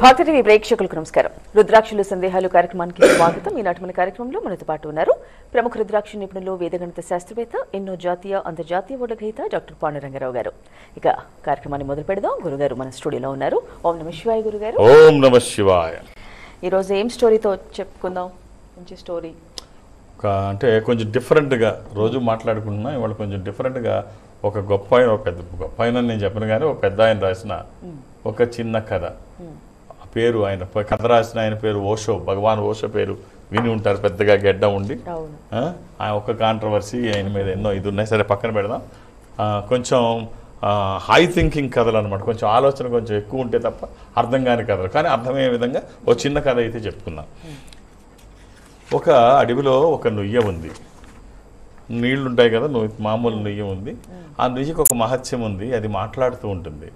భారత టీవీ ప్రేక్షకులకు నమస్కారం. రుద్రాక్షలు సందేహాలు కార్యక్రమానికి స్వాగతం. ఈనాటి మన కార్యక్రమంలో మనతో పాటు ఉన్నారు ప్రముఖ రుద్రాక్ష నిపుణులు, వేదగణిత శాస్త్రవేత్త, ఎన్నో జాతీయ అంతర్జాతీయ అవార్డుల గ్రహీత డాక్టర్ పాండురంగారావు గారు. ఇక కార్యక్రమాన్ని మొదలు పెడదాం. గురుగారు మన స్టూడియోలో ఉన్నారు. ఓం నమ శివాయ గురుగారు. ఓం నమ శివాయ. ఈరోజు ఏం స్టోరీతో చెప్పుకుందాం? మంచి స్టోరీ అంటే కొంచెం డిఫరెంట్గా రోజు మాట్లాడుకుంటున్నా. ఇవాళ కొంచెం డిఫరెంట్గా ఒక గొప్ప ఆయన, ఒక పెద్ద గొప్ప ఆయన నేను చెప్పను కానీ ఒక పెద్ద ఆయన రాసిన ఒక చిన్న కథ. పేరు ఆయన కథ రాసిన ఆయన పేరు ఓషో, భగవాన్ ఓషో పేరు విని ఉంటారు. పెద్దగా గెడ్డ ఉండి ఆయన ఒక కాంట్రవర్సీ ఆయన మీద ఎన్నో ఇది ఉన్నాయి. సరే పక్కన పెడదాం. కొంచెం హై థింకింగ్ కథలు అనమాట. కొంచెం ఆలోచన కొంచెం ఎక్కువ ఉంటే తప్ప అర్థం కాని కథలు, కానీ అర్థమయ్యే విధంగా ఒక చిన్న కథ అయితే చెప్పుకుందాం. ఒక అడవిలో ఒక నుయ్య ఉంది. నీళ్లు ఉంటాయి కదా, మామూలు నుయ్య ఉంది. ఆ నుయ్యకి ఒక మహత్యం ఉంది, అది మాట్లాడుతూ ఉంటుంది.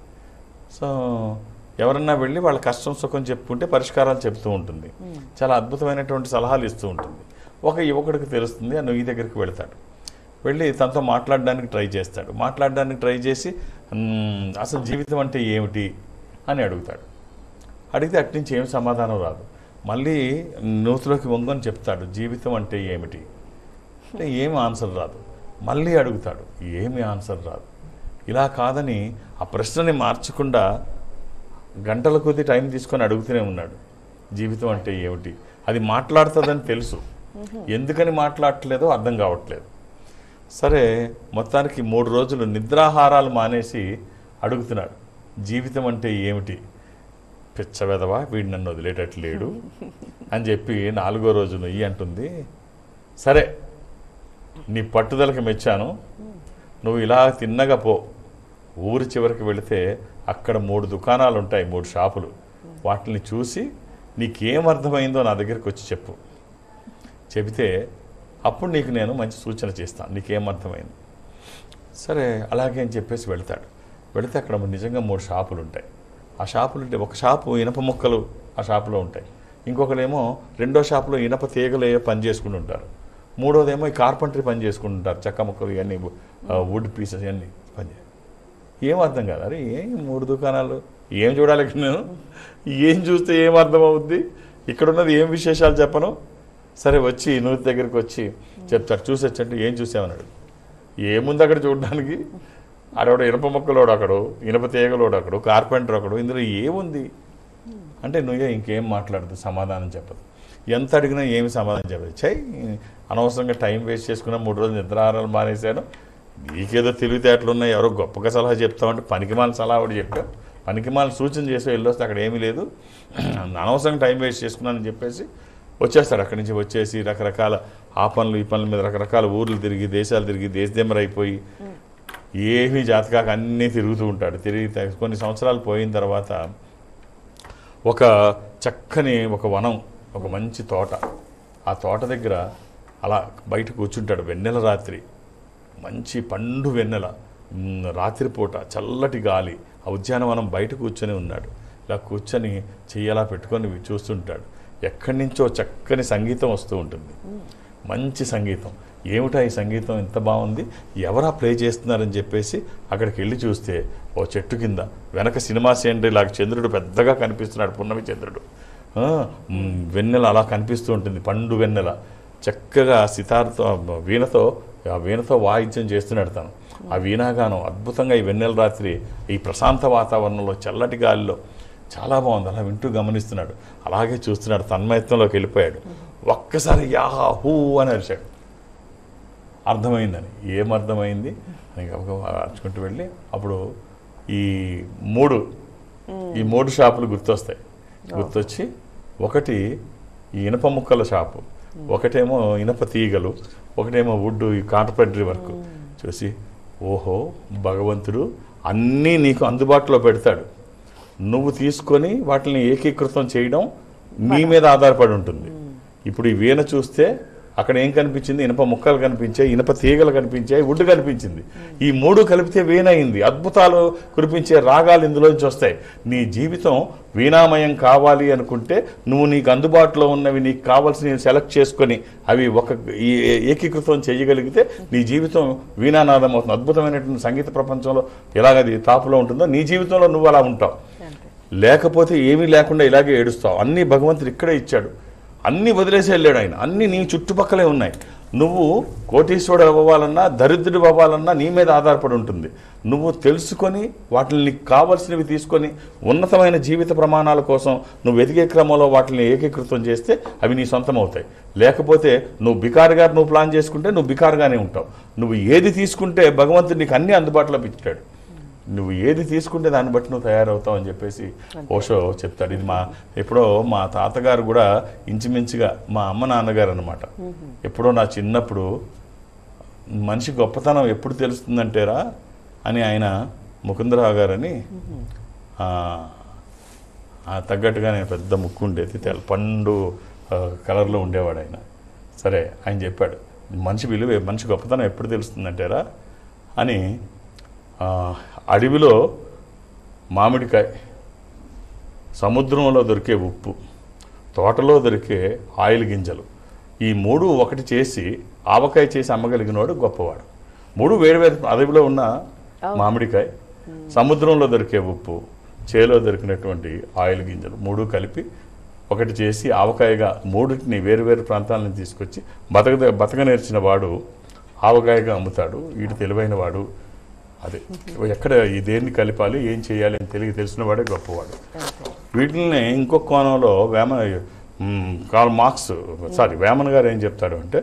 సో ఎవరన్నా వెళ్ళి వాళ్ళ కష్టం సుఖం చెప్పుకుంటే పరిష్కారాలు చెప్తూ ఉంటుంది. చాలా అద్భుతమైనటువంటి సలహాలు ఇస్తూ ఉంటుంది. ఒక యువకుడికి తెలుస్తుంది, ఆ నుయ్యి దగ్గరికి వెళ్తాడు. వెళ్ళి తనతో మాట్లాడడానికి ట్రై చేస్తాడు. మాట్లాడడానికి ట్రై చేసి అసలు జీవితం అంటే ఏమిటి అని అడుగుతాడు. అడిగితే అటు నుంచి ఏం సమాధానం రాదు. మళ్ళీ నూతిలోకి వంగని చెప్తాడు, జీవితం అంటే ఏమిటి అంటే ఏమి ఆన్సర్ రాదు. మళ్ళీ అడుగుతాడు, ఏమి ఆన్సర్ రాదు. ఇలా కాదని ఆ ప్రశ్నని మార్చకుండా గంటల కొద్ది టైం తీసుకొని అడుగుతూనే ఉన్నాడు, జీవితం అంటే ఏమిటి. అది మాట్లాడుతుందని తెలుసు, ఎందుకని మాట్లాడట్లేదో అర్థం కావట్లేదు. సరే మొత్తానికి 3 రోజులు నిద్రాహారాలు మానేసి అడుగుతున్నాడు, జీవితం అంటే ఏమిటి. పిచ్చవెదవా, వీడు నన్ను వదిలేటట్లేడు అని చెప్పి 4వ రోజు నుయ్యి అంటుంది, సరే నీ పట్టుదలకి మెచ్చాను, నువ్వు ఇలా తిన్నగా పో. ఊరి చివరికి వెళితే అక్కడ 3 దుకాణాలు ఉంటాయి, 3 షాపులు. వాటిని చూసి నీకేం అర్థమైందో నా దగ్గరికి వచ్చి చెప్పు. చెబితే అప్పుడు నీకు నేను మంచి సూచన చేస్తాను, నీకేం అర్థమైంది. సరే అలాగే అని చెప్పేసి వెళ్తాడు. వెళితే అక్కడ నిజంగా 3 షాపులు ఉంటాయి. ఆ షాపులు ఉంటే ఒక షాపు ఇనప ముక్కలు ఆ షాపులో ఉంటాయి, ఇంకొకరేమో 2వ షాపులో ఇనప తీగలు పని చేసుకుని ఉంటారు, 3వదేమో ఈ కార్పెంటరీ పని చేసుకుంటుంటారు, చెక్క ముక్కలు ఇవన్నీ వుడ్ పీసెస్ ఇవన్నీ పని. ఏం అర్థం కాదు. అరే ఏం 3 దుకాణాలు, ఏం చూడాలి ఇక్కడ నేను, ఏం చూస్తే ఏం అర్థం అవుద్ది, ఇక్కడ ఉన్నది ఏం విశేషాలు చెప్పను. సరే వచ్చి నూతి దగ్గరికి వచ్చి చెప్తాడు, చూసొచ్చంటే ఏం చూసామన్నాడు. ఏముంది అక్కడ చూడడానికి, ఆడవాడు ఇనప మొక్కలోడు ఒకడు, ఇనప తీగలోడు ఒకడు, కార్పెంటర్ ఒకడు, ఇందులో ఏముంది అంటే నువ్వే ఇంకేం మాట్లాడదు, సమాధానం చెప్పదు. ఎంత అడిగినా ఏమి సమాధానం చెప్పదు. అనవసరంగా టైం వేస్ట్ చేసుకున్నా, 3 రోజులు నిద్రాహారాలు మానేశాను, నీకేదో తెలివితేటలు ఉన్నాయి, ఎవరో గొప్పగా సలహా చెప్తామంటే పనికిమాల సలహా ఒకటి చెప్పావు, పనికిమాల సూచన చేసి వెళ్ళొస్తే అక్కడ ఏమీ లేదు, అనవసరంగా టైం వేస్ట్ చేసుకున్నానని చెప్పేసి వచ్చేస్తాడు. అక్కడి నుంచి వచ్చేసి రకరకాల ఆ పనులు ఈ పనుల మీద రకరకాల ఊర్లు తిరిగి, దేశాలు తిరిగి, దేశదెమ్మరైపోయి ఏమీ జాతకాక అన్నీ తిరుగుతూ ఉంటాడు. తిరిగి కొన్ని సంవత్సరాలు పోయిన తర్వాత ఒక చక్కని ఒక వనం, ఒక మంచి తోట, ఆ తోట దగ్గర అలా బయట కూర్చుంటాడు. వెన్నెల రాత్రి, మంచి పండు వెన్నెల రాత్రిపూట, చల్లటి గాలి, ఆ ఉద్యానవనం బయట కూర్చొని ఉన్నాడు. ఇలా కూర్చొని చెయ్యలా పెట్టుకొని చూస్తుంటాడు. ఎక్కడి నుంచో చక్కని సంగీతం వస్తూ ఉంటుంది, మంచి సంగీతం. ఏమిటా ఈ సంగీతం ఎంత బాగుంది, ఎవరా ప్లే చేస్తున్నారని చెప్పేసి అక్కడికి వెళ్ళి చూస్తే ఓ చెట్టు కింద వెనక సినిమా సీనరీ లాగా చంద్రుడు పెద్దగా కనిపిస్తున్నాడు, పున్నమి చంద్రుడు. వెన్నెల అలా కనిపిస్తూ ఉంటుంది, పండు వెన్నెల. చక్కగా సితార్తో వీణతో వాయిద్యం చేస్తున్నాడు తను. ఆ వీణాగానం అద్భుతంగా ఈ వెన్నెల రాత్రి ఈ ప్రశాంత వాతావరణంలో చల్లటి గాలిలో చాలా బాగుంది. అలా వింటూ గమనిస్తున్నాడు, అలాగే చూస్తున్నాడు, తన్మయత్వంలోకి వెళ్ళిపోయాడు. ఒక్కసారి యాహా హూ అని అరిచాడు. అర్థమైందని. ఏమర్థమైంది అని అరుచుకుంటూ వెళ్ళి అప్పుడు ఈ 3 షాపులు గుర్తొస్తాయి. గుర్తొచ్చి ఒకటి ఈ ఇనప ముక్కల షాపు, ఒకటేమో ఇనప తీగలు, ఒకటేమో వుడ్ ఈ కార్పెంటరీ వర్క్. చూసి ఓహో భగవంతుడు అన్నీ నీకు అందుబాటులో పెడతాడు, నువ్వు తీసుకొని వాటిని ఏకీకృతం చేయడం నీ మీద ఆధారపడి ఉంటుంది. ఇప్పుడు ఈ వీణ చూస్తే అక్కడ ఏం కనిపించింది, ఇనప ముక్కలు కనిపించాయి, ఇనప తీగలు కనిపించాయి, వుడ్ కనిపించింది. ఈ 3 కలిపితే వీణ అయింది. అద్భుతాలు కురిపించే రాగాలు ఇందులోంచి వస్తాయి. నీ జీవితం వీణామయం కావాలి అనుకుంటే నువ్వు నీకు అందుబాటులో ఉన్నవి, నీకు కావాల్సినవి సెలెక్ట్ చేసుకొని అవి ఏకీకృతం చేయగలిగితే నీ జీవితం వీణానాదం అవుతుంది. అద్భుతమైనటువంటి సంగీత ప్రపంచంలో ఎలాగది తాపులో ఉంటుందో నీ జీవితంలో నువ్వు అలా ఉంటావు. లేకపోతే ఏమీ లేకుండా ఇలాగే ఏడుస్తావు. అన్నీ భగవంతుడు ఇక్కడే ఇచ్చాడు, అన్నీ వదిలేసి వెళ్ళాడు ఆయన, అన్నీ నీ చుట్టుపక్కలే ఉన్నాయి. నువ్వు కోటీశ్వరుడు అవ్వాలన్నా దరిద్రుడు అవ్వాలన్నా నీ మీద ఆధారపడి ఉంటుంది. నువ్వు తెలుసుకొని వాటిని నీకు కావాల్సినవి తీసుకొని ఉన్నతమైన జీవిత ప్రమాణాల కోసం నువ్వు ఎదిగే క్రమంలో వాటిని ఏకీకృతం చేస్తే అవి నీ సొంతం అవుతాయి. లేకపోతే నువ్వు బికారుగా నువ్వు ప్లాన్ చేసుకుంటే నువ్వు బికారుగానే ఉంటావు. నువ్వు ఏది తీసుకుంటే భగవంతుడు నీకు అన్నీ అందుబాటులో పెట్టాడు. నువ్వు ఏది తీసుకుంటే దాన్ని బట్టి నువ్వు తయారవుతావు అని చెప్పేసి ఓషో చెప్తాడు. ఇది ఎప్పుడో మా తాతగారు కూడా ఇంచుమించుగా మా అమ్మ నాన్నగారు అనమాట. ఎప్పుడో నా చిన్నప్పుడు మనిషి గొప్పతనం ఎప్పుడు తెలుస్తుందంటేరా అని ఆయన ముకుందరావు గారని తగ్గట్టుగా నేను పెద్ద ముక్కు ఉండేది, పండు కలర్లో ఉండేవాడు ఆయన. సరే ఆయన చెప్పాడు, మనిషి గొప్పతనం ఎప్పుడు తెలుస్తుందంటేరా అని, అడవిలో మామిడికాయ, సముద్రంలో దొరికే ఉప్పు, తోటలో దొరికే ఆయిల్ గింజలు, ఈ మూడు ఒకటి చేసి ఆవకాయ చేసి అమ్మగలిగినవాడు గొప్పవాడు. మూడు వేరువేరు, అడవిలో ఉన్న మామిడికాయ, సముద్రంలో దొరికే ఉప్పు, చేలో దొరికినటువంటి ఆయిల్ గింజలు మూడు కలిపి ఒకటి చేసి ఆవకాయగా మూడింటిని వేరువేరు ప్రాంతాల నుంచి తీసుకొచ్చి బతక నేర్చిన వాడు ఆవకాయగా అమ్ముతాడు. వీడు తెలివైన వాడు. అదే ఎక్కడ దేన్ని కలిపాలి ఏం చేయాలి అని తెలిసిన వాడే గొప్పవాడు. వీటిని ఇంకొక కోణంలో వేమన్ గారు ఏం చెప్తాడు అంటే,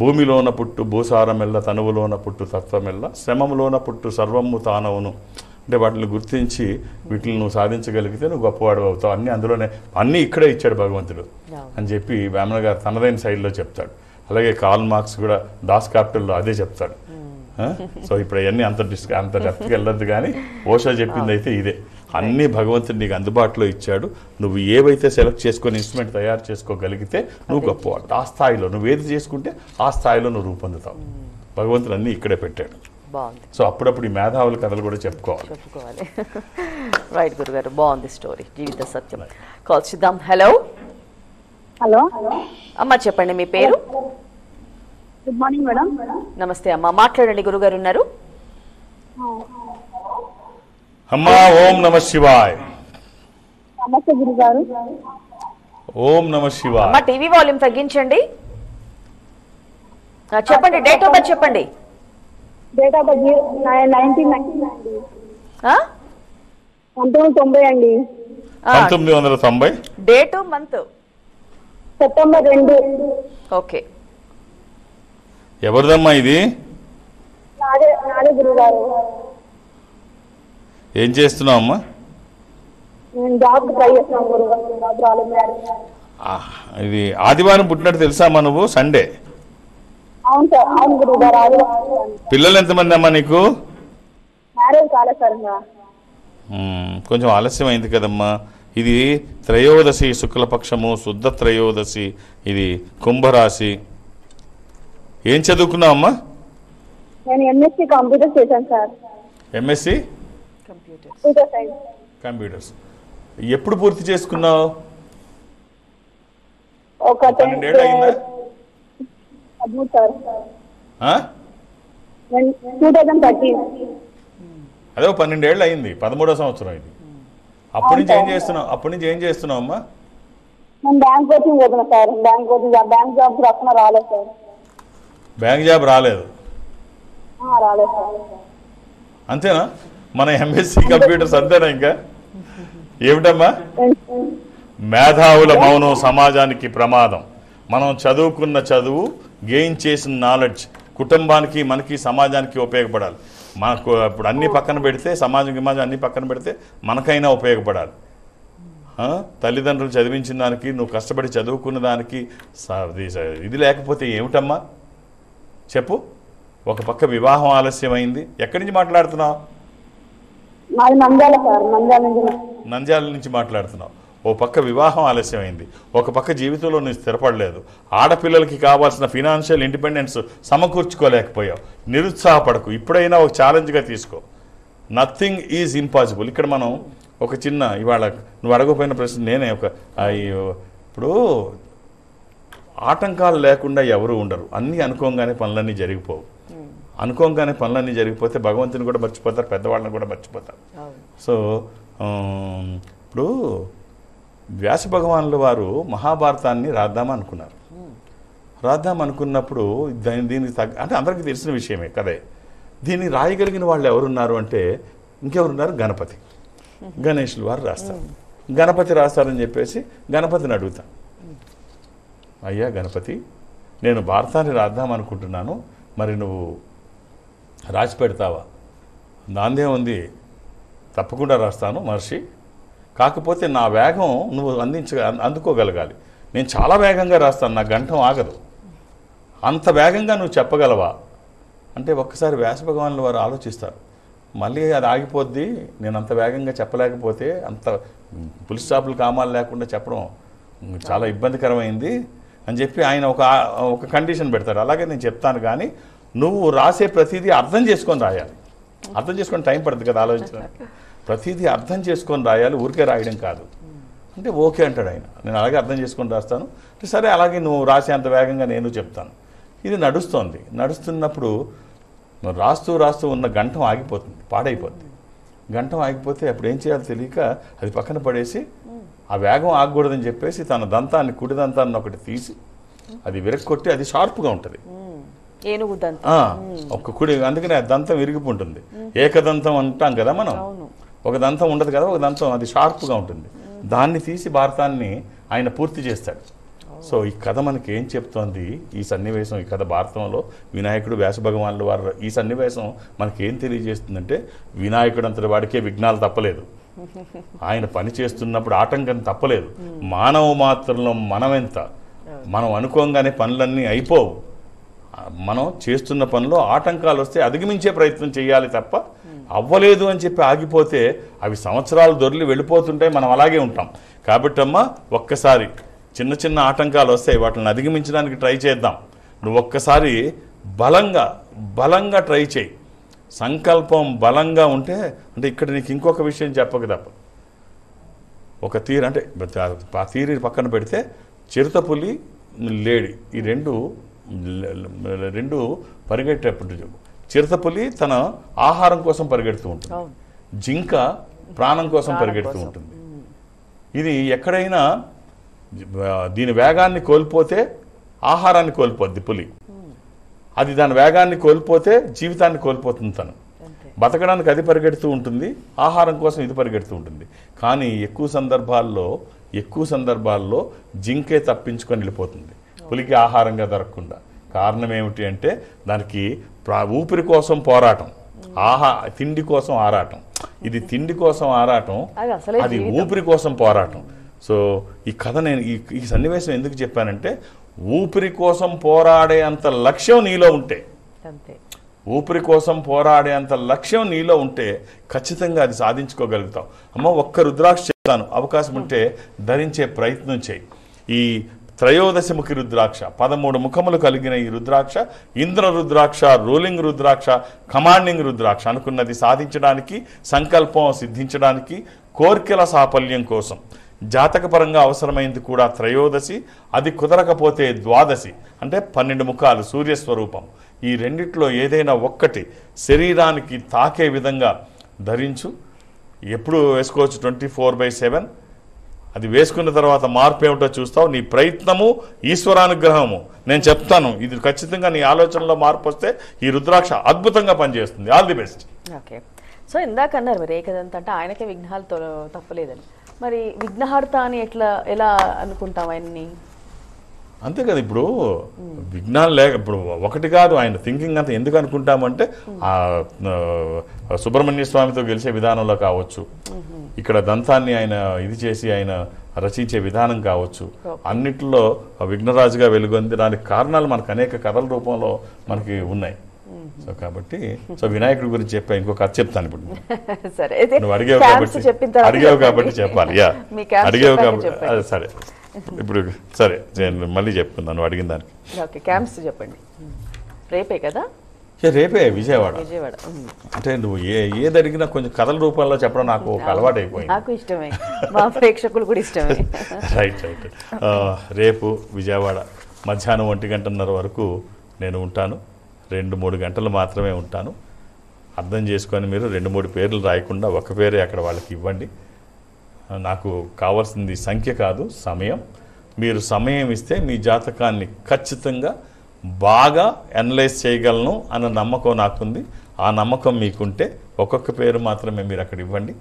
భూమిలోన పుట్టు భూసారమెల్ల, తనువులోన పుట్టు తత్వమెల్ల, శ్రమములోన పుట్టు సర్వము తానవును. అంటే వాటిని గుర్తించి వీటిని నువ్వు సాధించగలిగితే నువ్వు గొప్పవాడు అవుతావు. అన్నీ ఇక్కడే ఇచ్చాడు భగవంతుడు అని చెప్పి వేమన్ గారు తనదైన శైలిలో చెప్తాడు. అలాగే కార్ల్ మార్క్స్ కూడా దాస్ క్యాపిటల్లో అదే చెప్తాడు. సో ఇప్పుడు అవన్నీ అంత డెప్త్కి వెళ్ళద్దు, కానీ ఓషో చెప్పింది అయితే ఇదే. అన్నీ భగవంతుడు నీకు అందుబాటులో ఇచ్చాడు. నువ్వు ఏవైతే సెలెక్ట్ చేసుకొని ఇన్స్ట్రుమెంట్ తయారు చేసుకోగలిగితే నువ్వు గొప్పవాడు. ఆ స్థాయిలో నువ్వు ఏది చేసుకుంటే ఆ స్థాయిలో నువ్వు రూపొందుతావు. భగవంతుడు అన్నీ ఇక్కడే పెట్టాడు. సో అప్పుడప్పుడు ఈ మేధావుల కథలు కూడా చెప్పుకోవాలి. రైట్ గురుగారు, బాగుంది స్టోరీ, జీవిత సత్యం. కాల్ చేద్దాం. హలో అమ్మ, చెప్పండి మీ పేరు? Good morning madam. నమస్తే అమ్మా, మాట్లాడండి. గురుగారు ఉన్నారు. అమ్మా, ఓం నమ శివాయ్. నమస్తే గురుగారు. ఓం నమ శివాయ్. అమ్మా, టీవీ వాల్యూమ్ తగ్గించండి. చెప్పండి, డేట్ ఆఫ్ బర్త్ చెప్పండి. డేట్ ఆఫ్ బర్త్ 1990 అండి. 1990. Date month September 2. ఓకే. ఎవరిదమ్మా ఇది? నాదే గురుగారు. ఏం చేస్తున్నావు అమ్మా? నేను జాబ్ ట్రై చేస్తున్నాను గురుగారు. జాబ్ రాలేదు. ఇది ఆదివారం పుట్టినట్టు తెలుసామ్మా నువ్వు? సండే. అవును సార్. అవును గురుగారు. పిల్లలు ఎంతమంది అమ్మా నీకు? మ్యారేజ్ కాలేదు సార్. కొంచెం ఆలస్యం అయింది కదమ్మా. ఇది త్రయోదశి, శుక్లపక్షము, శుద్ధ త్రయోదశి. ఇది కుంభరాశి. ఏం చదువుకున్నావు అమ్మా? నేను ఎంఎస్సి కంప్యూటర్స్ చేశాను sir. MSc computer science. Computers. ఎప్పుడు పూర్తి చేసుకున్నావు? ఒక 12 ఏళ్ళు అయిందా? సార్ 2013. అదే 12 ఏళ్ళు అయింది, 13వ సంవత్సరం ఇది. అప్పటి నుంచి ఏం చేస్తున్నావు అమ్మా? నేను బ్యాంక్ కోచింగ్ పోతున్నా సార్. బ్యాంక్ జాబ్ రాకుండా రాలేదు సార్. బ్యాంక్ జాబ్ రాలేదు? రాలేదు సార్. అంతేనా? మన ఎంఎస్సి కంప్యూటర్స్ అంతేనా? ఇంకా ఏమిటమ్మా? మేధావుల మౌనం సమాజానికి ప్రమాదం. మనం చదువుకున్న చదువు, గెయిన్ చేసిన నాలెడ్జ్ కుటుంబానికి, మనకి, సమాజానికి ఉపయోగపడాలి. మనకు ఇప్పుడు అన్నీ పక్కన పెడితే, సమాజం అన్నీ పక్కన పెడితే మనకైనా ఉపయోగపడాలి. తల్లిదండ్రులు చదివించిన దానికి, నువ్వు కష్టపడి చదువుకున్న దానికి ఇది లేకపోతే ఏమిటమ్మా చెప్పు? ఒక పక్క వివాహం ఆలస్యమైంది. ఎక్కడి నుంచి మాట్లాడుతున్నావు? నంద్యాల నుంచి మాట్లాడుతున్నావు. ఓ పక్క వివాహం ఆలస్యమైంది, ఒక పక్క జీవితంలో నువ్వు స్థిరపడలేదు. ఆడపిల్లలకి కావాల్సిన ఫినాన్షియల్ ఇండిపెండెన్స్ సమకూర్చుకోలేకపోయావు. నిరుత్సాహపడకు. ఇప్పుడైనా ఒక ఛాలెంజ్గా తీసుకో. Nothing is impossible. ఇక్కడ మనం ఒక చిన్న, ఇవాళ నువ్వు అడగపోయిన ప్రశ్న నేనే ఇప్పుడు ఆటంకాలు లేకుండా ఎవరు ఉండరు. అన్నీ అనుకోగానే పనులన్నీ జరిగిపోవు. అనుకోగానే పనులన్నీ జరిగిపోతే భగవంతుని కూడా మర్చిపోతారు, పెద్దవాళ్ళని కూడా మర్చిపోతారు. సో ఇప్పుడు వ్యాస భగవానుల వారు మహాభారతాన్ని రాద్దామనుకున్నారు. రాద్దామనుకున్నప్పుడు దీనికి అంటే అందరికీ తెలిసిన విషయమే కదే. దీన్ని రాయగలిగిన వాళ్ళు ఎవరున్నారు అంటే ఇంకెవరున్నారు? గణపతి. గణేశులు వారు రాస్తారు. గణపతి రాస్తారని చెప్పేసి గణపతిని అడుగుతాను, అయ్యా గణపతి, నేను భారతాన్ని రాద్దామనుకుంటున్నాను, మరి నువ్వు రాసి పెడతావా? దాందే ఉంది, తప్పకుండా రాస్తాను మహర్షి, కాకపోతే నా వేగం నువ్వు అందుకోగలగాలి. నేను చాలా వేగంగా రాస్తాను, నా గంటం ఆగదు, అంత వేగంగా నువ్వు చెప్పగలవా అంటే ఒక్కసారి వ్యాస భగవానుల వారు ఆలోచిస్తారు. మళ్ళీ అది ఆగిపోద్ది, నేను అంత వేగంగా చెప్పలేకపోతే, అంత పులి స్టాపులు కామాలు లేకుండా చెప్పడం చాలా ఇబ్బందికరమైంది అని చెప్పి ఆయన ఒక కండిషన్ పెడతారు. అలాగే నేను చెప్తాను, కానీ నువ్వు రాసే ప్రతిదీ అర్థం చేసుకొని రాయాలి. అర్థం చేసుకొని టైం పడుతుంది కదా ఆలోచించడానికి. ప్రతిదీ అర్థం చేసుకొని రాయాలి, ఊరికే రాయడం కాదు అంటే ఓకే అంటాడు ఆయన. నేను అలాగే అర్థం చేసుకొని రాస్తాను అంటే సరే, అలాగే నువ్వు రాసేంత వేగంగా నేను చెప్తాను. ఇది నడుస్తోంది. నడుస్తున్నప్పుడు రాస్తూ ఉన్న గంటం ఆగిపోతుంది, పాడైపోతుంది. గంటం ఆగిపోతే అప్పుడు ఏం చేయాలో తెలియక అది పక్కన పడేసి ఆ వేగం ఆగకూడదని చెప్పేసి తన దంతాన్ని, కుడి దంతాన్ని ఒకటి తీసి అది విరక్కొట్టి, అది షార్ప్గా ఉంటుంది. ఏనుగు దంతం ఒక కుడి, అందుకని ఆ దంతం విరిగిపోతుంది. ఏకదంతం అంటాం కదా మనం, ఒక దంతం ఉండదు కదా, ఒక దంతం అది షార్ప్గా ఉంటుంది. దాన్ని తీసి భారతాన్ని ఆయన పూర్తి చేస్తాడు. సో ఈ కథ మనకి ఏం చెప్తోంది, ఈ సన్నివేశం, ఈ కథ భారతంలో వినాయకుడు వ్యాస భగవానుల వారు ఈ సన్నివేశం మనకి ఏం తెలియజేస్తుందంటే, వినాయకుడు అంతటి వాడికే విఘ్నాలు తప్పలేదు, ఆయన పని చేస్తున్నప్పుడు ఆటంకం తప్పలేదు. మానవ మాత్రంలో మనమెంత, మనం అనుకోగానే పనులన్నీ అయిపోవు. మనం చేస్తున్న పనిలో ఆటంకాలు వస్తే అధిగమించే ప్రయత్నం చేయాలి తప్ప, అవ్వలేదు అని చెప్పి ఆగిపోతే అవి సంవత్సరాలు దొరికి వెళ్ళిపోతుంటాయి, మనం అలాగే ఉంటాం. కాబట్టి అమ్మ, ఒక్కసారి చిన్న చిన్న ఆటంకాలు వస్తాయి, వాటిని అధిగమించడానికి ట్రై చేద్దాం. నువ్వు ఒక్కసారి బలంగా ట్రై చేయి. సంకల్పం బలంగా ఉంటే, అంటే ఇక్కడ నీకు ఇంకొక విషయం చెప్పక తప్ప, ఒక తీరు అంటే ఆ తీరు పక్కన పెడితే చిరుతపులి, లేడి, ఈ రెండు పరిగెట్టేప్పుడు చిరుతపులి తన ఆహారం కోసం పరిగెడుతూ ఉంటుంది, జింక ప్రాణం కోసం పరిగెడుతూ ఉంటుంది. ఇది ఎక్కడైనా దీని వేగాన్ని కోల్పోతే ఆహారాన్ని కోల్పోద్ది పులి, అది దాని వేగాన్ని కోల్పోతే జీవితాన్ని కోల్పోతుంది. తను బతకడానికి అది పరిగెడుతూ ఉంటుంది, ఆహారం కోసం ఇది పరిగెడుతూ ఉంటుంది. కానీ ఎక్కువ సందర్భాల్లో జింకే తప్పించుకొని వెళ్ళిపోతుంది, పులికి ఆహారంగా దొరకకుండా. కారణం ఏమిటి అంటే, దానికి ఊపిరి కోసం పోరాటం, తిండి కోసం ఆరాటం. ఇది తిండి కోసం ఆరాటం, అది ఊపిరి కోసం పోరాటం. సో ఈ కథ నేను ఈ సన్నివేశం ఎందుకు చెప్పానంటే, ఊపిరి కోసం పోరాడే అంత లక్ష్యం నీలో ఉంటే, ఖచ్చితంగా అది సాధించుకోగలుగుతాం. అమ్మ, ఒక్క రుద్రాక్ష చెప్తాను, అవకాశం ఉంటే ధరించే ప్రయత్నం చేయి. ఈ త్రయోదశముఖి రుద్రాక్ష, 13 ముఖములు కలిగిన ఈ రుద్రాక్ష ఇంద్ర రుద్రాక్ష, రూలింగ్ రుద్రాక్ష, కమాండింగ్ రుద్రాక్ష. అనుకున్నది సాధించడానికి, సంకల్పం సిద్ధించడానికి, కోర్కెల సాఫల్యం కోసం, జాతకపరంగా అవసరమైంది కూడా త్రయోదశి, అది కుదరకపోతే ద్వాదశి, అంటే 12 ముఖాలు, సూర్యస్వరూపం. ఈ రెండిట్లో ఏదైనా ఒక్కటి శరీరానికి తాకే విధంగా ధరించు. ఎప్పుడు వేసుకోవచ్చు, 24/7. అది వేసుకున్న తర్వాత మార్పు ఏమిటో చూస్తావు. నీ ప్రయత్నము, ఈశ్వరానుగ్రహము. నేను చెప్తాను, ఇది ఖచ్చితంగా నీ ఆలోచనలో మార్పు వస్తే ఈ రుద్రాక్ష అద్భుతంగా పనిచేస్తుంది. All the best. Okay, so ఇందాక అన్నారు మరి ఏకదంత అంటే ఆయనకే విఘ్నాలు తప్పలేదని. మరి విఘ్నహర్త అని ఎలా అనుకుంటాం ఆయన్ని? అంతే కదా, ఇప్పుడు విఘ్నాలు ఇప్పుడు ఒకటి కాదు, ఆయన థింకింగ్ అంతా ఎందుకు అనుకుంటామంటే, సుబ్రహ్మణ్య స్వామితో గెలిచే విధానంలో కావచ్చు, ఇక్కడ దంతాన్ని ఆయన ఇది చేసి ఆయన రచించే విధానం కావచ్చు, అన్నిట్లో విఘ్నరాజుగా వెలుగొంది. దానికి కారణాలు మనకు అనేక కథల రూపంలో మనకి ఉన్నాయి. సో కాబట్టి వినాయకుడి గురించి చెప్పా, ఇంకో కథ చెప్తాను ఇప్పుడు. నువ్వు అడిగావు కాబట్టి చెప్పాలి. అడిగావు కాబట్టి సరే, ఇప్పుడు సరే నేను మళ్ళీ చెప్తున్నాను నువ్వు అడిగిన దానికి. క్యాంప్స్ చెప్పండి. రేపే కదా? రేపే విజయవాడ. అంటే నువ్వు ఏది అడిగినా కొంచెం కథల రూపంలో చెప్పడం నాకు ఒక అలవాటు అయిపోయింది. నాకు ఇష్టమే, మా ప్రేక్షకులు కూడా ఇష్టమే. రైట్. రేపు విజయవాడ మధ్యాహ్నం 1:30 వరకు నేను ఉంటాను. 2-3 గంటలు మాత్రమే ఉంటాను. అర్థం చేసుకొని మీరు 2-3 పేర్లు రాయకుండా ఒక పేరే అక్కడ వాళ్ళకి ఇవ్వండి. నాకు కావాల్సింది సంఖ్య కాదు, సమయం. మీరు సమయం ఇస్తే మీ జాతకాన్ని ఖచ్చితంగా బాగా అనలైజ్ చేయగలను అన్న నమ్మకం నాకుంది. ఆ నమ్మకం మీకుంటే ఒక్కొక్క పేరు మాత్రమే మీరు అక్కడ ఇవ్వండి.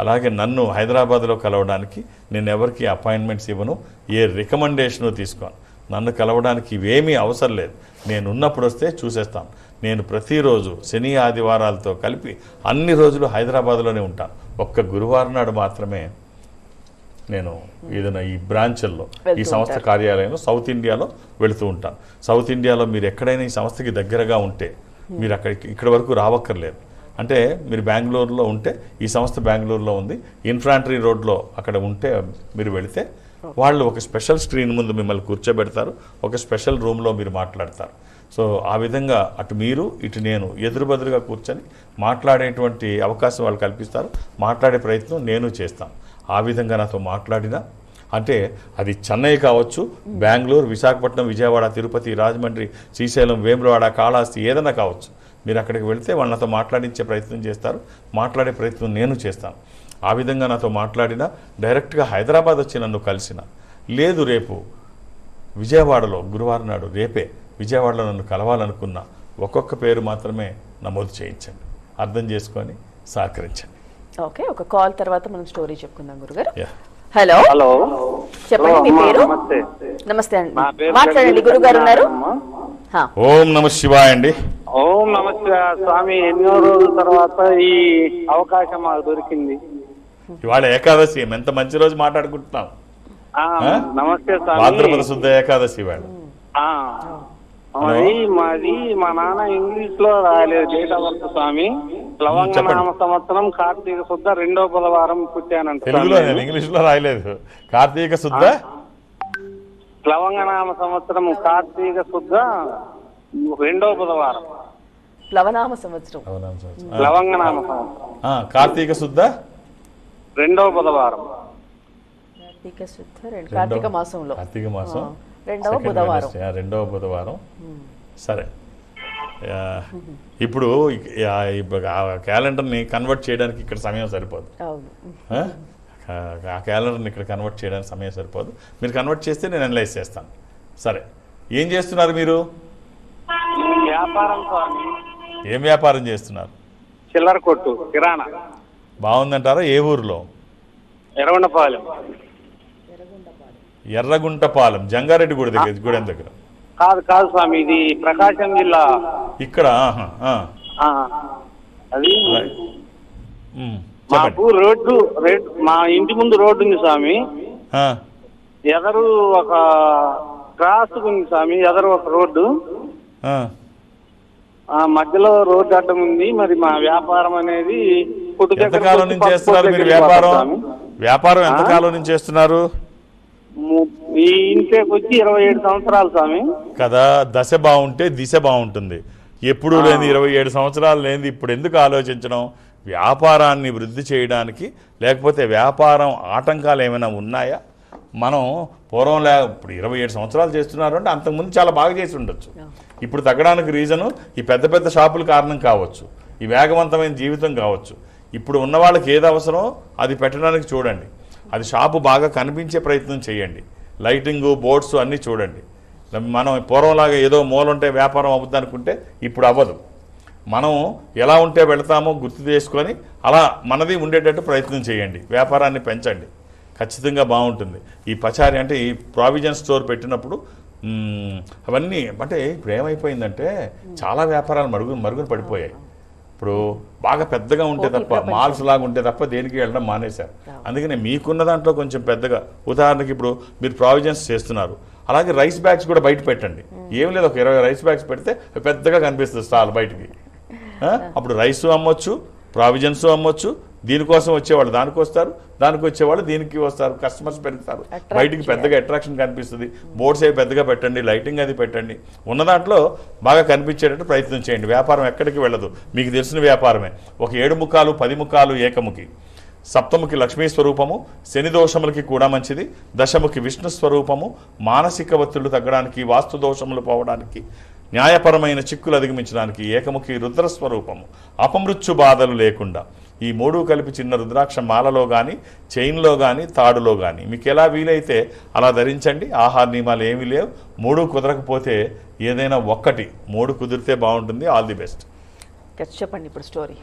అలాగే నన్ను హైదరాబాద్లో కలవడానికి నేను ఎవరికి అపాయింట్మెంట్స్ ఇవ్వను, ఏ రికమెండేషను తీసుకోను. నన్ను కలవడానికి ఇవేమీ అవసరం లేదు. నేను ఉన్నప్పుడు వస్తే చూసేస్తాను. నేను ప్రతిరోజు శని ఆదివారాలతో కలిపి అన్ని రోజులు హైదరాబాద్లోనే ఉంటాను. ఒక్క గురువారం నాడు మాత్రమే నేను ఏదైనా ఈ బ్రాంచ్ల్లో ఈ సంస్థ కార్యాలయంలో సౌత్ ఇండియాలో వెళుతూ ఉంటాను. సౌత్ ఇండియాలో మీరు ఎక్కడైనా ఈ సంస్థకి దగ్గరగా ఉంటే మీరు ఇక్కడ వరకు రావక్కర్లేదు. అంటే మీరు బెంగళూరులో ఉంటే ఈ సంస్థ బెంగళూరులో ఉంది, ఇన్ఫ్రాంట్రీ రోడ్లో అక్కడ ఉంటే మీరు వెళితే వాళ్ళు ఒక స్పెషల్ స్క్రీన్ ముందు మిమ్మల్ని కూర్చోబెడతారు, ఒక స్పెషల్ రూమ్లో మీరు మాట్లాడతారు. సో ఆ విధంగా అటు మీరు ఇటు నేను ఎదురుబెదురుగా కూర్చొని మాట్లాడేటువంటి అవకాశం వాళ్ళు కల్పిస్తారు. మాట్లాడే ప్రయత్నం నేను చేస్తాను. ఆ విధంగా నాతో మాట్లాడినా అంటే అది చెన్నై కావచ్చు, బెంగళూరు, విశాఖపట్నం, విజయవాడ, తిరుపతి, రాజమండ్రి, శ్రీశైలం, వేములవాడ, కాళహస్తి ఏదైనా కావచ్చు. మీరు అక్కడికి వెళితే వాళ్ళు నాతో మాట్లాడించే ప్రయత్నం చేస్తారు. మాట్లాడే ప్రయత్నం నేను చేస్తాను. ఆ విధంగా నాతో మాట్లాడినా డైరెక్ట్గా హైదరాబాద్ వచ్చి నన్ను కలిసిన లేదు, రేపు విజయవాడలో గురువారం నాడు రేపే విజయవాడలో నన్ను కలవాలనుకున్న ఒక్కొక్క పేరు మాత్రమే నమోదు చేయించండి. అర్థం చేసుకొని సహకరించండి. ఓకే, ఒక కాల్ తర్వాత మనం స్టోరీ చెప్పుకుందాం గురుగారు. యా, హలో హలో, చెప్పండి మీ పేరు. నమస్తే. నమస్తే అండి, నా పేరు మాట్లాడండి. గురుగారు ఉన్నారు. హా. ఓం నమ శివాయ అండి. ఓం నమస్తే స్వామి. ఎన్నో రోజుల తర్వాత ఈ అవకాశం మాకు దొరికింది. ఇవాళ ఏకాదశి, ఎంత మంచి రోజు మాట్లాడుకుంటున్నాం. నమస్తే స్వామి. భాద్రపద శుద్ధ ఏకాదశి ఇవాళ. మాది మా నాన్న ఇంగ్లీష్ లో రాయలేదు డేట్ ఆఫ్ బర్త్ స్వామి. లవంగనామ సంవత్సరం కార్తీక శుద్ధ 2వ బుధవారం పుట్టానంట. తెలుగులో, నేను ఇంగ్లీష్ లో రాయలేదు. కార్తీక శుద్ధ లవంగనామ సంవత్సరం కార్తీక శుద్ధ 2వ బుధవారం. ప్లవనామ సంవత్సరం. లవంగనామ సంవత్సరం కార్తీక శుద్ధ 2వ బుధవారం. కార్తీక శుద్ధ కార్తీక మాసంలో కార్తీక మాసం 2వ బుధవారం. 2వ బుధవారం. సరే, ఇప్పుడు క్యాలెండర్ని కన్వర్ట్ చేయడానికి ఇక్కడ సమయం సరిపోదు. ఆ క్యాలెండర్ని ఇక్కడ కన్వర్ట్ చేయడానికి సమయం సరిపోదు. మీరు కన్వర్ట్ చేస్తే నేను అనలైజ్ చేస్తాను. సరే, ఏం చేస్తున్నారు మీరు? వ్యాపారం స్వామి. ఏం వ్యాపారం చేస్తున్నారు? చిల్లర కొట్టు, కిరాణా. బాగుందంటారా? ఏ ఊర్లో? ఎర్రగొండపాలెం. ఎర్రగుంటపాలెం, జంగారెడ్డి గూడెం దగ్గర. కాదు స్వామి, ఇది ప్రకాశం జిల్లా. ఇక్కడ అది మాకు రోడ్డు, మా ఇంటి ముందు రోడ్డు ఉంది స్వామి. ఎదరు ఒక క్రాస్ ఉంది స్వామి, ఎదరు ఒక రోడ్డు, మధ్యలో రోడ్డు అడ్డం ఉంది. మరి మా వ్యాపారం అనేది ఎంతకాలం నుంచి చేస్తున్నారు మీరు వ్యాపారం? వ్యాపారం ఎంతకాలం నుంచి చేస్తున్నారు? ఈ ఇంట్లోకి వచ్చి 27 సంవత్సరాలు స్వామి. కదా, దశ బాగుంటే దిశ బాగుంటుంది. ఎప్పుడు లేని 27 సంవత్సరాలు లేని ఇప్పుడు ఎందుకు ఆలోచించడం? వ్యాపారాన్ని వృద్ధి చేయడానికి, లేకపోతే వ్యాపారం ఆటంకాలు ఏమైనా ఉన్నాయా? మనం పూర్వం ఇప్పుడు 27 సంవత్సరాలు చేస్తున్నారు అంటే అంతకుముందు చాలా బాగా చేసి ఉండొచ్చు. ఇప్పుడు తగ్గడానికి రీజను ఈ పెద్ద పెద్ద షాపుల కారణం కావచ్చు, ఈ వేగవంతమైన జీవితం కావచ్చు. ఇప్పుడు ఉన్న వాళ్ళకి ఏది అవసరమో అది పెట్టడానికి చూడండి. అది షాపు బాగా కనిపించే ప్రయత్నం చేయండి. లైటింగు, బోర్డ్స్ అన్నీ చూడండి. మనం పూర్వంలాగా ఏదో మూలంటే వ్యాపారం అవుద్ది అనుకుంటే ఇప్పుడు అవ్వదు. మనం ఎలా ఉంటే వెళతామో గుర్తు చేసుకొని అలా మనది ఉండేటట్టు ప్రయత్నం చేయండి. వ్యాపారాన్ని పెంచండి, ఖచ్చితంగా బాగుంటుంది. ఈ పచారీ అంటే ఈ ప్రావిజన్ స్టోర్ పెట్టినప్పుడు అవన్నీ అంటే ఇప్పుడు ఏమైపోయిందంటే చాలా వ్యాపారాలు మరుగున పడిపోయాయి. ఇప్పుడు బాగా పెద్దగా ఉంటే తప్ప, మాల్స్ లాగా ఉంటే తప్ప దేనికి వెళ్ళడం మానేశారు. అందుకనే మీకున్న దాంట్లో కొంచెం పెద్దగా, ఉదాహరణకి ఇప్పుడు మీరు ప్రావిజన్స్ చేస్తున్నారు, అలాగే రైస్ బ్యాగ్స్ కూడా బయట పెట్టండి. ఏం లేదు, ఒక 20 రైస్ బ్యాగ్స్ పెడితే పెద్దగా కనిపిస్తుంది స్టాల్ బయటికి. అప్పుడు రైసు అమ్మొచ్చు, ప్రావిజన్స్ అమ్మొచ్చు. దీనికోసం వచ్చేవాళ్ళు దానికి వస్తారు, దానికి వచ్చేవాళ్ళు దీనికి వస్తారు. కస్టమర్స్ పెరుగుతారు, బయటికి పెద్దగా అట్రాక్షన్ కనిపిస్తుంది. బోర్డ్స్ అవి పెద్దగా పెట్టండి, లైటింగ్ అది పెట్టండి. ఉన్న దాంట్లో బాగా కనిపించేటట్టు ప్రయత్నం చేయండి. వ్యాపారం ఎక్కడికి వెళ్ళదు, మీకు తెలిసిన వ్యాపారమే. ఒక 7 ముఖాలు 10 ముఖాలు ఏకముఖి, సప్తముఖి లక్ష్మీ స్వరూపము, శని దోషములకి కూడా మంచిది. దశముఖి విష్ణు స్వరూపము, మానసిక ఒత్తిళ్లు తగ్గడానికి, వాస్తు దోషములు పోవడానికి, న్యాయపరమైన చిక్కులు అధిగమించడానికి. ఏకముఖి రుద్రస్వరూపము, అపమృత్యు బాధలు లేకుండా. ఈ 3 కలిపి చిన్న రుద్రాక్ష మాలలో కానీ చైన్లో కానీ తాడులో కానీ మీకు ఎలా వీలైతే అలా ధరించండి. ఆహార నియమాలు ఏమీ లేవు. 3 కుదరకపోతే ఏదైనా 3 కుదిరితే బాగుంటుంది. All the best. చెప్పండి ఇప్పుడు స్టోరీ.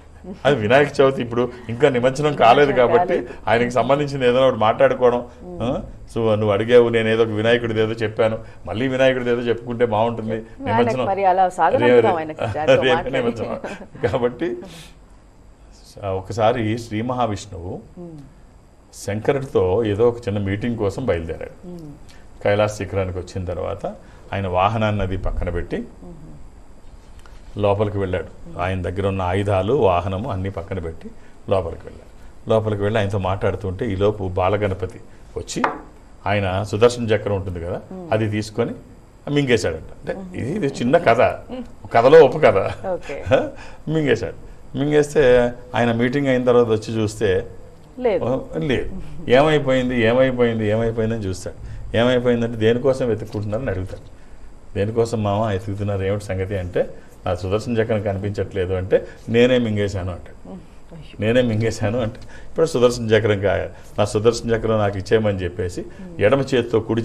అది వినాయక చవితి ఇప్పుడు ఇంకా నిమజ్జనం కాలేదు కాబట్టి ఆయనకి సంబంధించిన ఏదైనా ఒకటి మాట్లాడుకోవడం. సో నువ్వు అడిగావు, నేను ఏదో ఒక వినాయకుడిది ఏదో చెప్పాను, మళ్ళీ వినాయకుడిది ఏదో చెప్పుకుంటే బాగుంటుంది. నిమజ్జనం నిమజ్జనం కాబట్టి ఒకసారి శ్రీ మహావిష్ణువు శంకరుడితో ఏదో ఒక చిన్న మీటింగ్ కోసం బయలుదేరాడు. కైలాస శిఖరానికి వచ్చిన తర్వాత ఆయన వాహనాన్ని అది పక్కన పెట్టి లోపలికి వెళ్ళాడు. ఆయన దగ్గర ఉన్న ఆయుధాలు, వాహనము అన్నీ పక్కన పెట్టి లోపలికి వెళ్ళాడు. లోపలికి వెళ్ళి ఆయనతో మాట్లాడుతుంటే ఈలోపు బాలగణపతి వచ్చి ఆయన సుదర్శన చక్రం ఉంటుంది కదా, అది తీసుకొని మింగేశాడంట. అంటే ఇది చిన్న కథ, కథలో ఒక కథ. మింగేశాడు. మింగేస్తే ఆయన మీటింగ్ అయిన తర్వాత వచ్చి చూస్తే లేదు. ఏమైపోయిందని చూస్తాడు. ఏమైపోయిందంటే దేనికోసం వెతుక్కుంటున్నారని అడుగుతాడు. దేనికోసం మామ వెతుకుతున్నారు, ఏమిటి సంగతి అంటే నా సుదర్శన చక్రం కనిపించట్లేదు అంటే నేనే మింగేశాను అంటాడు. నేనే మింగేశాను అంటే ఇప్పుడు సుదర్శన చక్రం నా సుదర్శన చక్రం నాకు ఇచ్చేయమని చెప్పేసి ఎడమ చేతితో కుడి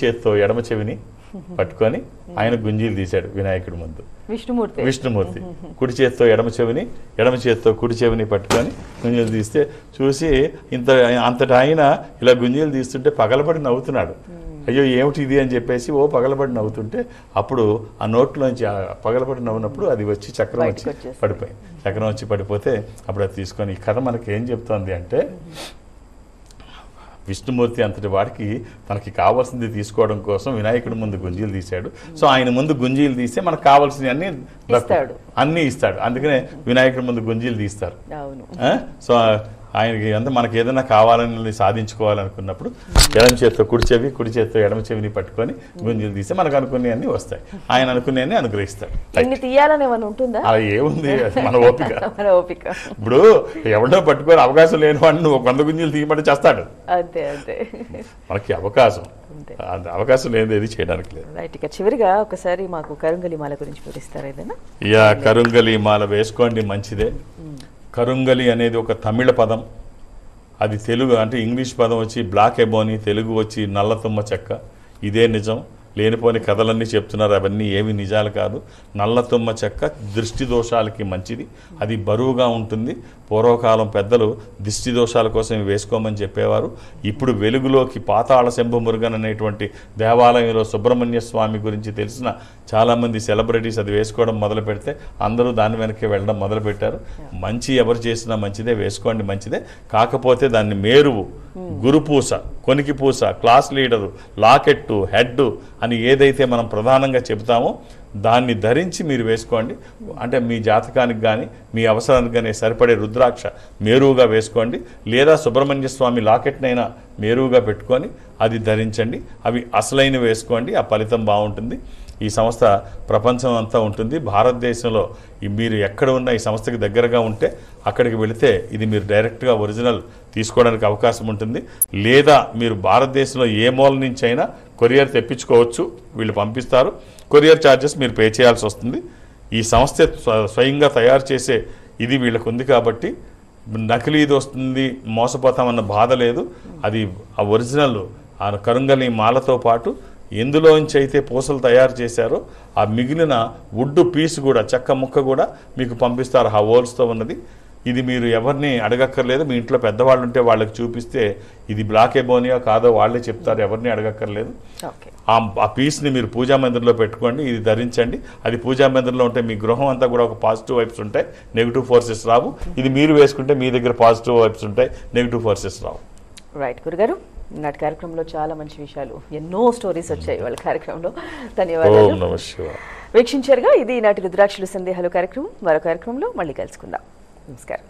చేతితో ఎడమ చెవిని పట్టుకొని ఆయన గుంజీలు తీశాడు వినాయకుడి ముందు. విష్ణుమూర్తి కుడి చేతితో ఎడమ చేతితో కుడి చెవిని పట్టుకొని గుంజీలు తీస్తే చూసి అంతటా ఆయన ఇలా గుంజీలు తీస్తుంటే పగలబడి నవ్వుతున్నాడు. అయ్యో ఏమిటి ఇది అని చెప్పేసి పగలబడి నవ్వుతుంటే అప్పుడు ఆ నోట్లోంచి పగలబడి నవ్వునప్పుడు అది వచ్చి చక్రం వచ్చి పడిపోయింది. చక్రం వచ్చి పడిపోతే అప్పుడు అది తీసుకొని ఈ కథ మనకి ఏం చెప్తోంది అంటే విష్ణుమూర్తి అంతటి వాడికి తనకి కావాల్సింది తీసుకోవడం కోసం వినాయకుడి ముందు గుంజీలు తీశాడు. సో ఆయన ముందు గుంజీలు తీస్తే మనకు కావాల్సినవి అన్నీ ఇస్తాడు. అందుకనే వినాయకుడి ముందు గుంజీలు తీస్తారు. సో ఆయనకి అంటే మనకి ఏదైనా కావాలని సాధించుకోవాలనుకున్నప్పుడు ఎడమ చేత్తో కుడి చేత్తో ఎడమ చెవిని పట్టుకొని గుంజీలు తీస్తే మనకు అనుకునే అన్ని వస్తాయి. ఆయన అనుకునే అనుగ్రహిస్తాడు. అలా ఏముంది, మన ఓపిక. ఇప్పుడు ఎవరినో పట్టుకొని అవకాశం లేని వాడిని నువ్వు 100 గుంజీలు తీయమంటే చేస్తాడు. మనకి అవకాశం లేదు, ఏది చేయడానికి లేదు. చివరిగా ఒకసారి మాకు కరుంగలి మాల గురించి వివరిస్తారా ఏదైనా? కరుంగలి మాల వేసుకోండి, మంచిదే. కరుంగలి అనేది ఒక తమిళ పదం. అది తెలుగు అంటే ఇంగ్లీష్ పదం వచ్చి బ్లాక్ ఎబోని, తెలుగు వచ్చి నల్లతుమ్మ చెక్క. ఇదే నిజం. లేనిపోని కథలన్నీ చెప్తున్నారు, అవన్నీ ఏవి నిజాలు కాదు. నల్లతుమ్మ చెక్క దృష్టి దోషాలకి మంచిది. అది బరువుగా ఉంటుంది. పూర్వకాలం పెద్దలు దిష్టి దోషాల కోసం వేసుకోమని చెప్పేవారు. ఇప్పుడు వెలుగులోకి పాతాళ శంభు మురుగన్ అనేటువంటి దేవాలయంలో సుబ్రహ్మణ్య స్వామి గురించి తెలిసిన చాలామంది సెలబ్రిటీస్ అది వేసుకోవడం మొదలు పెడితే అందరూ దాని వెనక్కి వెళ్ళడం మొదలుపెట్టారు. మంచి ఎవరు చేసినా మంచిదే, వేసుకోండి, మంచిదే. కాకపోతే దాన్ని మేరువు, గురుపూస, కొనికి పూస, క్లాస్ లీడరు, లాకెట్టు, హెడ్ అని ఏదైతే మనం ప్రధానంగా చెబుతామో దాన్ని ధరించి మీరు వేసుకోండి. అంటే మీ జాతకానికి కానీ మీ అవసరానికి కానీ సరిపడే రుద్రాక్ష మేరువుగా వేసుకోండి. లేదా సుబ్రహ్మణ్య స్వామి లాకెట్నైనా మేరువుగా పెట్టుకొని అది ధరించండి. అవి అసలైన వేసుకోండి, ఆ ఫలితం బాగుంటుంది. ఈ సంస్థ ప్రపంచం అంతా ఉంటుంది. భారతదేశంలో మీరు ఎక్కడ ఉన్న ఈ సంస్థకి దగ్గరగా ఉంటే అక్కడికి వెళితే ఇది మీరు డైరెక్ట్గా ఒరిజినల్ తీసుకోవడానికి అవకాశం ఉంటుంది. లేదా మీరు భారతదేశంలో ఏ మూల నుంచి అయినా కొరియర్ తెప్పించుకోవచ్చు, వీళ్ళు పంపిస్తారు. కొరియర్ ఛార్జెస్ మీరు పే చేయాల్సి వస్తుంది. ఈ సంస్థ స్వయంగా తయారు చేసే ఇది వీళ్ళకు ఉంది కాబట్టి నకిలీది వస్తుంది, మోసపోతామన్న బాధ లేదు. అది ఆ ఒరిజినల్ ఆ కరుంగలి మాలతో పాటు ఎందులోంచి అయితే పూసలు తయారు చేశారో ఆ మిగిలిన వుడ్ పీస్ కూడా, చెక్క ముక్క కూడా మీకు పంపిస్తారు ఆ హోల్స్తో ఉన్నది. ఇది మీరు ఎవరిని అడగక్కర్లేదు. మీ ఇంట్లో పెద్దవాళ్ళు ఉంటే వాళ్ళకి చూపిస్తే ఇది బ్లాక్ ఎబోనియా కాదో వాళ్ళే చెప్తారు, ఎవరిని అడగక్కర్లేదు. ఆ పీస్ని మీరు పూజా మందిరంలో పెట్టుకోండి, ఇది ధరించండి. అది పూజా మందిరంలో ఉంటే మీ గృహం అంతా కూడా ఒక పాజిటివ్ వైబ్స్ ఉంటాయి, నెగిటివ్ ఫోర్సెస్ రావు. ఇది మీరు వేసుకుంటే మీ దగ్గర పాజిటివ్ వైబ్స్ ఉంటాయి, నెగిటివ్ ఫోర్సెస్ రావు. రైట్ గురుగారు, నాటి కార్యక్రమంలో చాలా మంచి విషయాలు, ఎన్నో స్టోరీస్ వచ్చాయి వాళ్ళ కార్యక్రమంలో. ధన్యవాదాలు. వీక్షించారుగా, ఇది నాటి రుద్రాక్షుల సందేహాలు కార్యక్రమం. మరో కార్యక్రమంలో మళ్ళీ కలుసుకుందాం. నమస్కారం.